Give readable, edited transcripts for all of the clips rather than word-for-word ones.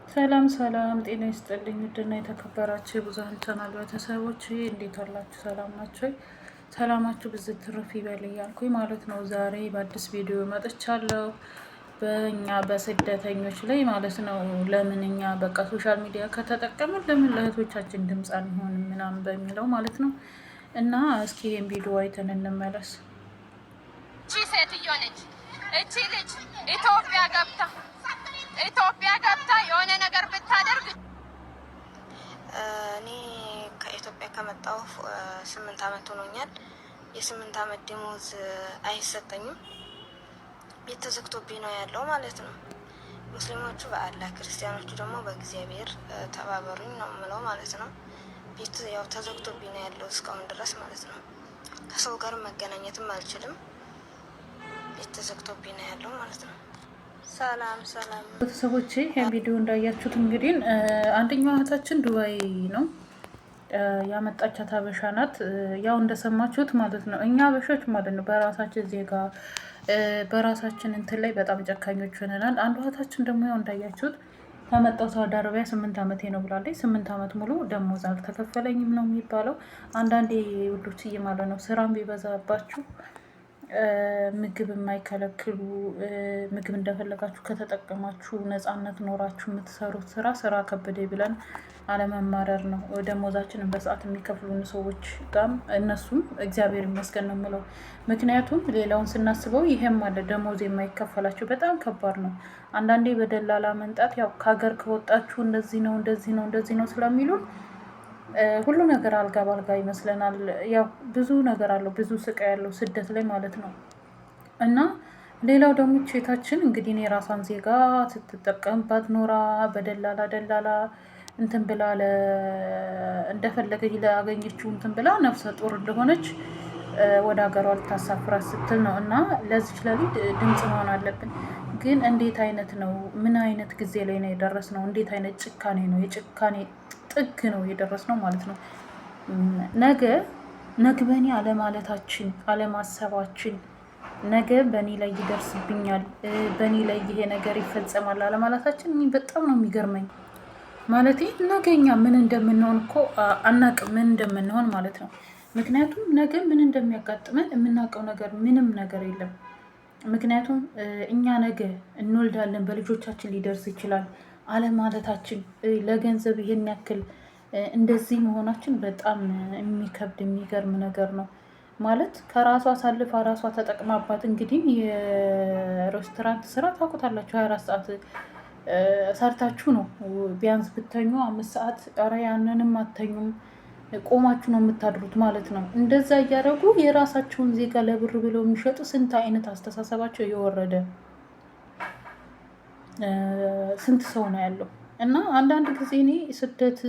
ሰላም ሰላም፣ ጤና ይስጥልኝ ውድና የተከበራችሁ የብዙኃን ቻናል ቤተሰቦች እንዴት አላችሁ? ሰላም ናችሁ? ሰላማችሁ ብዝት ትርፍ ይበል እያልኩኝ ማለት ነው። ዛሬ በአዲስ ቪዲዮ መጥቻለሁ። በእኛ በስደተኞች ላይ ማለት ነው። ለምን እኛ በቃ ሶሻል ሚዲያ ከተጠቀምን ለምን ለእህቶቻችን ድምፅ አንሆንም ምናምን በሚለው ማለት ነው። እና እስኪ ይህን ቪዲዮ አይተን እንመለስ። እቺ ሴትዮ ነች። እቺ ልጅ ኢትዮጵያ ገብታ የሆነ ነገር ብታደርግ እኔ ከኢትዮጵያ ከመጣሁ 8 አመት ሆኖኛል። የ8 አመት ደሞዝ አይሰጠኝም። ቤት ተዘግቶብኝ ነው ያለው ማለት ነው። ሙስሊሞቹ በአላህ ክርስቲያኖቹ ደግሞ በእግዚአብሔር ተባበሩኝ ነው የምለው ማለት ነው። ቤት ያው ተዘግቶብኝ ነው ያለው እስካሁን ድረስ ማለት ነው። ከሰው ጋር መገናኘትም አልችልም። ቤት ተዘግቶብኝ ነው ያለው ማለት ነው። ሰላም ቤተሰቦቼ ይህን ቪዲዮ እንዳያችሁት እንግዲህ አንደኛዋ እህታችን ዱባይ ነው ያመጣቻት ሀበሻ ናት። ያው እንደሰማችሁት ማለት ነው እኛ ሀበሾች ማለት ነው በራሳችን ዜጋ በራሳችን እንትን ላይ በጣም ጨካኞች ሆነናል። አንዱ እህታችን ደግሞ ያው እንዳያችሁት ከመጣሁ ሳውዲ አረቢያ 8 አመቴ ነው ብላለች። 8 አመት ሙሉ ደሞዝ አልተከፈለኝም ነው የሚባለው። አንዳንዴ ውዶችዬ ማለት ነው ስራም ቢበዛባችሁ ምግብ የማይከለክሉ ምግብ እንደፈለጋችሁ ከተጠቀማችሁ ነፃነት ኖራችሁ የምትሰሩት ስራ ከበደ ብለን አለመማረር ነው። ደሞዛችንን በሰዓት የሚከፍሉን ሰዎች ጋም እነሱም እግዚአብሔር ይመስገን ነው የምለው። ምክንያቱም ሌላውን ስናስበው ይሄም አለ ደሞዝ የማይከፈላቸው በጣም ከባድ ነው። አንዳንዴ በደላላ መንጣት ያው ከሀገር ከወጣችሁ እንደዚህ ነው ስለሚሉን ሁሉ ነገር አልጋ ባልጋ ይመስለናል። ያው ብዙ ነገር አለው፣ ብዙ ስቃይ ያለው ስደት ላይ ማለት ነው። እና ሌላው ደግሞ ቼታችን እንግዲህ እኔ ራሷን ዜጋ ስትጠቀምባት ኖራ በደላላ እንትን ብላ እንደፈለገች ላገኘችው እንትን ብላ ነፍሰ ጡር እንደሆነች ወደ ሀገሯ ልታሳፍራት ስትል ነው። እና ለዚች ለሊት ድምፅ መሆን አለብን። ግን እንዴት አይነት ነው? ምን አይነት ጊዜ ላይ ነው የደረስነው? እንዴት አይነት ጭካኔ ነው? የጭካኔ ጥግ ነው የደረስነው ማለት ነው። ነገ በእኔ አለማለታችን አለማሰባችን፣ ነገ በእኔ ላይ ይደርስብኛል፣ በእኔ ላይ ይሄ ነገር ይፈጸማል አለማለታችን በጣም ነው የሚገርመኝ። ማለት ነገኛ ምን እንደምንሆን እኮ አናቅም፣ ምን እንደምንሆን ማለት ነው። ምክንያቱም ነገ ምን እንደሚያጋጥመን የምናውቀው ነገር ምንም ነገር የለም። ምክንያቱም እኛ ነገ እንወልዳለን፣ በልጆቻችን ሊደርስ ይችላል አለማለታችን፣ ለገንዘብ ይሄን ያክል እንደዚህ መሆናችን በጣም የሚከብድ የሚገርም ነገር ነው። ማለት ከራሷ አሳልፋ ራሷ ተጠቅማባት። እንግዲህ የሬስቶራንት ስራ ታውቁታላችሁ፣ 24 ሰዓት ሰርታችሁ ነው ቢያንስ ብተኙ 5 ሰዓት፣ ኧረ ያንንም አተኙም ቆማችሁ ነው የምታድሩት ማለት ነው። እንደዛ እያደረጉ የራሳቸውን ዜጋ ለብር ብለው የሚሸጡ ስንት አይነት አስተሳሰባቸው የወረደ ስንት ሰው ነው ያለው። እና አንዳንድ ጊዜ እኔ ስደት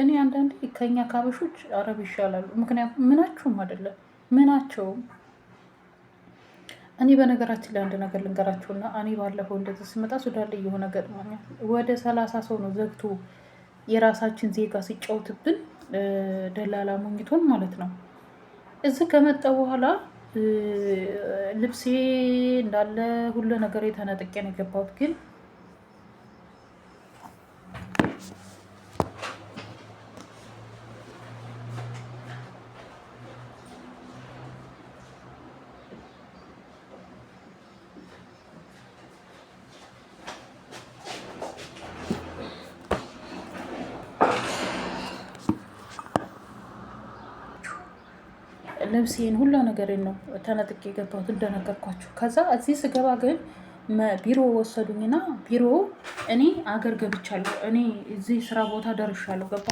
እኔ አንዳንዴ ከኛ ካበሾች አረብ ይሻላሉ። ምክንያቱም ምናቸውም አይደለም ምናቸውም። እኔ በነገራችን ላይ አንድ ነገር ልንገራቸውና እኔ ባለፈው እንደዚህ ስመጣ ሱዳን ላይ የሆነ ገጥሞኛል። ወደ 30 ሰው ነው ዘግቶ የራሳችን ዜጋ ሲጫወትብን ደላላ ሞኝቶን ማለት ነው። እዚህ ከመጣ በኋላ ልብሴ እንዳለ ሁሉ ነገር የተነጥቄ ነው የገባሁት። ግን ልብሴን ሁሉ ነገሬን ነው ተነጥቄ የገባሁት እንደነገርኳችሁ። ከዛ እዚህ ስገባ ግን ቢሮ ወሰዱኝና ቢሮ እኔ አገር ገብቻለሁ፣ እኔ እዚህ ስራ ቦታ ደርሻለሁ። ገባ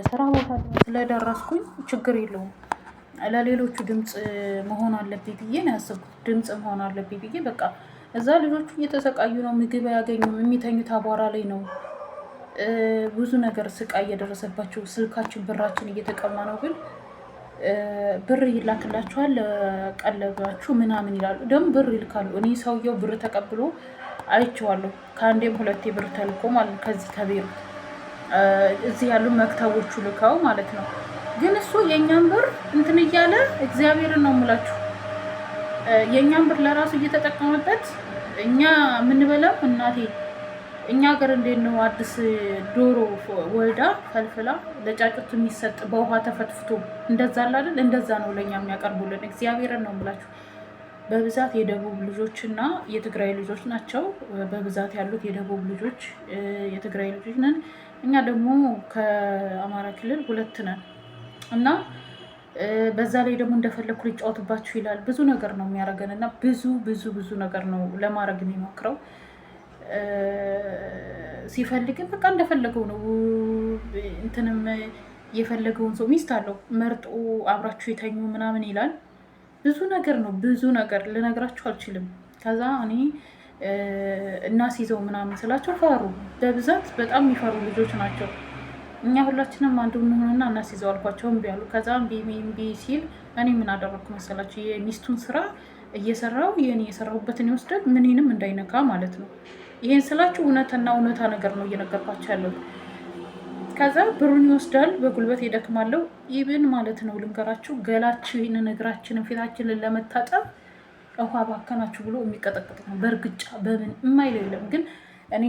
ስራ ቦታ ስለደረስኩኝ ችግር የለውም ለሌሎቹ ድምፅ መሆን አለብኝ ብዬ ነው ያሰብኩት። ድምፅ መሆን አለብኝ ብዬ በቃ እዛ ልጆቹ እየተሰቃዩ ነው፣ ምግብ አያገኙም፣ የሚተኙት አቧራ ላይ ነው፣ ብዙ ነገር ስቃይ እየደረሰባቸው፣ ስልካችን ብራችን እየተቀማ ነው። ግን ብር ይላክላችኋል ቀለባችሁ ምናምን ይላሉ። ደግሞ ብር ይልካሉ። እኔ ሰውየው ብር ተቀብሎ አይቼዋለሁ። ከአንዴም 2 ብር ተልኮ ማለት ከዚህ ከቤሩት እዚህ ያሉ መክተቦቹ ልከው ማለት ነው። ግን እሱ የእኛን ብር እንትን እያለ እግዚአብሔርን ነው የምላችሁ የእኛን ብር ለራሱ እየተጠቀመበት እኛ የምንበላው እናቴ እኛ ሀገር እንዴት ነው አዲስ ዶሮ ወልዳ ፈልፍላ ለጫጩት የሚሰጥ በውሃ ተፈትፍቶ እንደዛ አይደል? እንደዛ ነው ለኛ የሚያቀርቡልን። እግዚአብሔርን ነው የምላችሁ። በብዛት የደቡብ ልጆች እና የትግራይ ልጆች ናቸው በብዛት ያሉት። የደቡብ ልጆች የትግራይ ልጆች ነን። እኛ ደግሞ ከአማራ ክልል 2 ነን እና በዛ ላይ ደግሞ እንደፈለግኩ ሊጫወትባችሁ ይላል። ብዙ ነገር ነው የሚያደርገን እና ብዙ ነገር ነው ለማድረግ የሚሞክረው። ሲፈልግን በቃ እንደፈለገው ነው። እንትንም የፈለገውን ሰው ሚስት አለው መርጦ አብራችሁ የተኙ ምናምን ይላል። ብዙ ነገር ነው፣ ብዙ ነገር ልነግራችሁ አልችልም። ከዛ እኔ እናስይዘው ምናምን ስላቸው ፈሩ። በብዛት በጣም የሚፈሩ ልጆች ናቸው። እኛ ሁላችንም አንዱ እንሆንና እናስይዘው አልኳቸው። እምቢ አሉ። ከዛ እምቢ ሲል እኔ ምን አደረግኩ መሰላችሁ? የሚስቱን ስራ እየሰራው የኔ የሰራሁበትን ይወስዳል፣ ምንንም እንዳይነካ ማለት ነው። ይሄን ስላችሁ እውነታ ነገር ነው እየነገርኳቸው ያለው። ከዛ ብሩን ይወስዳል፣ በጉልበት ይደክማለሁ። ኢብን ማለት ነው ልንገራችሁ፣ ገላችንን፣ እግራችንን፣ ፊታችንን ለመታጠብ ውሃ ባከናችሁ ብሎ የሚቀጠቅጥ ነው። በእርግጫ በምን የማይለው የለም። ግን እኔ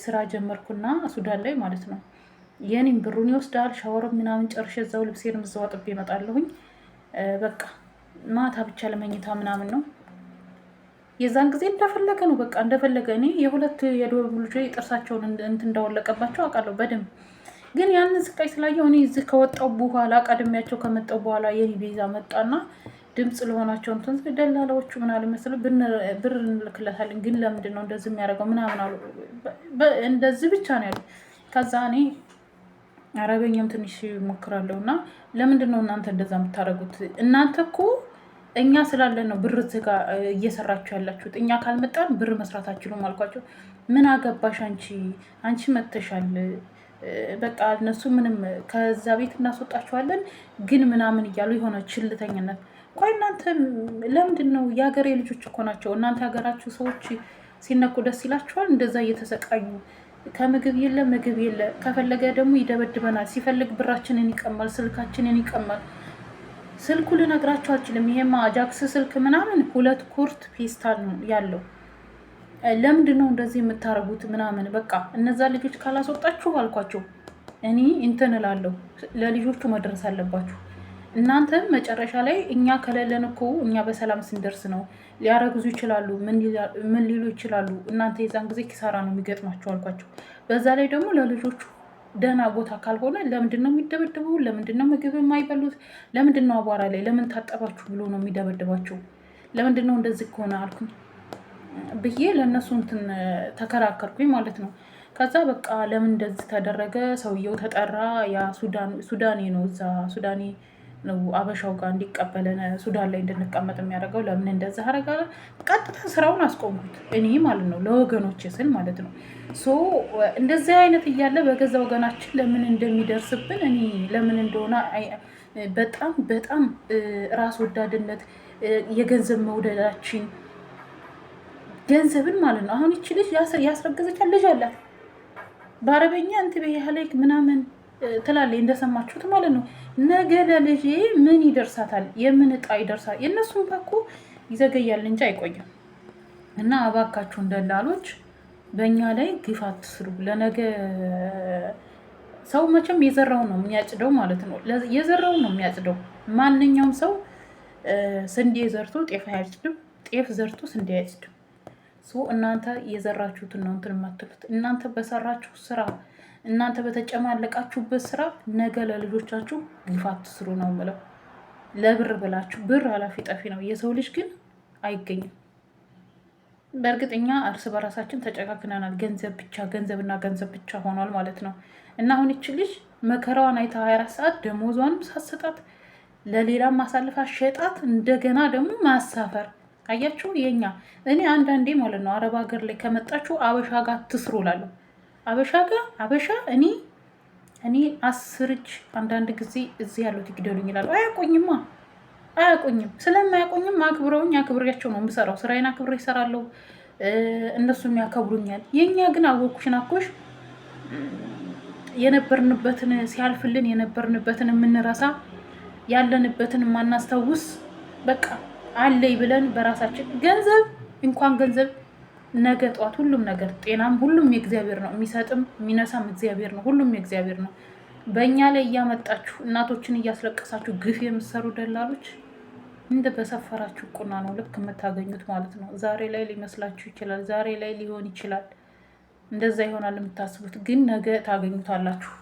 ስራ ጀመርኩና ሱዳን ላይ ማለት ነው የኔም ብሩን ይወስዳል። ሻወር ምናምን ጨርሼ እዛው ልብሴን እዛው አጥቤ እመጣለሁኝ። በቃ ማታ ብቻ ለመኝታ ምናምን ነው። የዛን ጊዜ እንደፈለገ ነው፣ በቃ እንደፈለገ። እኔ የሁለት የደቡብ ልጆች ጥርሳቸውን እንትን እንዳወለቀባቸው አውቃለሁ በደንብ። ግን ያንን ስቃይ ስላየው እኔ እዚህ ከወጣው በኋላ ቀድሜያቸው ከመጣው በኋላ የኔ ቤዛ መጣና ድምፅ ለሆናቸው እንትን ደላላዎቹ ምን አለ መሰለህ ብር እንልክለታለን፣ ግን ለምንድን ነው እንደዚህ የሚያደርገው ምናምን አሉ። እንደዚህ ብቻ ነው ያሉ። ከዛ እኔ አረበኛም ትንሽ ሞክራለሁ እና ለምንድን ነው እናንተ እንደዛ የምታደርጉት? እናንተ እኮ እኛ ስላለን ነው ብር እዚህ ጋር እየሰራችሁ ያላችሁት። እኛ ካልመጣን ብር መስራት አትችሉም አልኳቸው። ምን አገባሽ አንቺ መተሻል፣ በቃ እነሱ ምንም ከዛ ቤት እናስወጣችኋለን ግን ምናምን እያሉ የሆነ ችልተኝነት። ቆይ እናንተ ለምንድን ነው? የሀገሬ ልጆች እኮ ናቸው። እናንተ ሀገራችሁ ሰዎች ሲነኩ ደስ ይላችኋል? እንደዛ እየተሰቃዩ ከምግብ የለ ምግብ የለ፣ ከፈለገ ደግሞ ይደበድበናል፣ ሲፈልግ ብራችንን ይቀማል፣ ስልካችንን ይቀማል። ስልኩ ልነግራችሁ አልችልም። ይሄማ አጃክስ ስልክ ምናምን 2 ኩርት ፔስታል ነው ያለው። ለምንድን ነው እንደዚህ የምታረጉት ምናምን? በቃ እነዛ ልጆች ካላስወጣችሁ አልኳቸው እኔ እንትን እላለሁ። ለልጆቹ መድረስ አለባችሁ እናንተ። መጨረሻ ላይ እኛ ከሌለን እኮ እኛ በሰላም ስንደርስ ነው ሊያረግዙ ይችላሉ፣ ምን ሊሉ ይችላሉ። እናንተ የዛን ጊዜ ኪሳራ ነው የሚገጥማቸው አልኳቸው። በዛ ላይ ደግሞ ለልጆቹ ደህና ቦታ ካልሆነ ለምንድን ነው የሚደበድቡ? ለምንድን ነው ምግብ የማይበሉት? ለምንድን ነው አቧራ ላይ ለምን ታጠባችሁ ብሎ ነው የሚደበድባቸው? ለምንድን ነው እንደዚህ ከሆነ አልኩኝ ብዬ ለእነሱ እንትን ተከራከርኩኝ ማለት ነው። ከዛ በቃ ለምን እንደዚህ ተደረገ? ሰውየው ተጠራ። ያ ሱዳኔ ነው፣ እዛ ሱዳኔ ነው አበሻው ጋር እንዲቀበለን ሱዳን ላይ እንድንቀመጥ የሚያደርገው። ለምን እንደዛ አረጋ? ቀጥታ ስራውን አስቆምኩት እኔ ማለት ነው፣ ለወገኖች ስል ማለት ነው። እንደዚህ አይነት እያለ በገዛ ወገናችን ለምን እንደሚደርስብን እኔ ለምን እንደሆነ በጣም ራስ ወዳድነት፣ የገንዘብ መውደዳችን፣ ገንዘብን ማለት ነው። አሁን ይቺ ልጅ ያስረገዘቻት ልጅ አላት። በአረበኛ እንት በያህላይክ ምናምን ትላለች እንደሰማችሁት ማለት ነው። ነገ ለልጄ ምን ይደርሳታል? የምን እጣ ይደርሳል? የእነሱም እኮ ይዘገያል እንጂ አይቆይም። እና እባካችሁን ደላሎች በእኛ ላይ ግፍ አትስሩ። ለነገ ሰው መቼም የዘራውን ነው የሚያጭደው ማለት ነው። የዘራውን ነው የሚያጭደው። ማንኛውም ሰው ስንዴ ዘርቶ ጤፍ አያጭድም፣ ጤፍ ዘርቶ ስንዴ አያጭድም። እናንተ የዘራችሁትን ነው እንትን የማትሉት። እናንተ በሰራችሁ ስራ፣ እናንተ በተጨማለቃችሁበት ስራ ነገ ለልጆቻችሁ ግፍ አትስሩ ነው የምለው። ለብር ብላችሁ፣ ብር ኃላፊ ጠፊ ነው። የሰው ልጅ ግን አይገኝም። በእርግጥ እኛ እርስ በራሳችን ተጨካክነናል። ገንዘብና ገንዘብ ብቻ ሆኗል ማለት ነው። እና አሁን ይች ልጅ መከራዋን አይታ 24 ሰዓት ደሞዟንም ሳሰጣት ለሌላም ማሳልፋ ሸጣት፣ እንደገና ደግሞ ማሳፈር። አያችሁ የኛ እኔ አንዳንዴ ማለት ነው አረብ ሀገር ላይ ከመጣችሁ አበሻ ጋር ትስሩ እላለሁ። አበሻ እኔ 10 እጅ አንዳንድ ጊዜ እዚህ ያሉት ይግደሉኝ ይላሉ። አያቆኝም። ስለማያቆኝም አክብሬያቸው ነው የምሰራው። ስራዬን አክብሬ እሰራለሁ፣ እነሱም ያከብሩኛል። የኛ ግን አወኩሽን አኮሽ የነበርንበትን ሲያልፍልን የነበርንበትን የምንረሳ ያለንበትን የማናስታውስ በቃ አለይ ብለን በራሳችን ገንዘብ ነገ ጧት ሁሉም ነገር ጤናም ሁሉም የእግዚአብሔር ነው። የሚሰጥም የሚነሳም እግዚአብሔር ነው። ሁሉም የእግዚአብሔር ነው። በእኛ ላይ እያመጣችሁ እናቶችን እያስለቀሳችሁ ግፍ የምትሰሩ ደላሎች እንደ በሰፈራችሁ ቁና ነው ልክ የምታገኙት ማለት ነው። ዛሬ ላይ ሊመስላችሁ ይችላል፣ ዛሬ ላይ ሊሆን ይችላል፣ እንደዛ ይሆናል የምታስቡት፣ ግን ነገ ታገኙታላችሁ።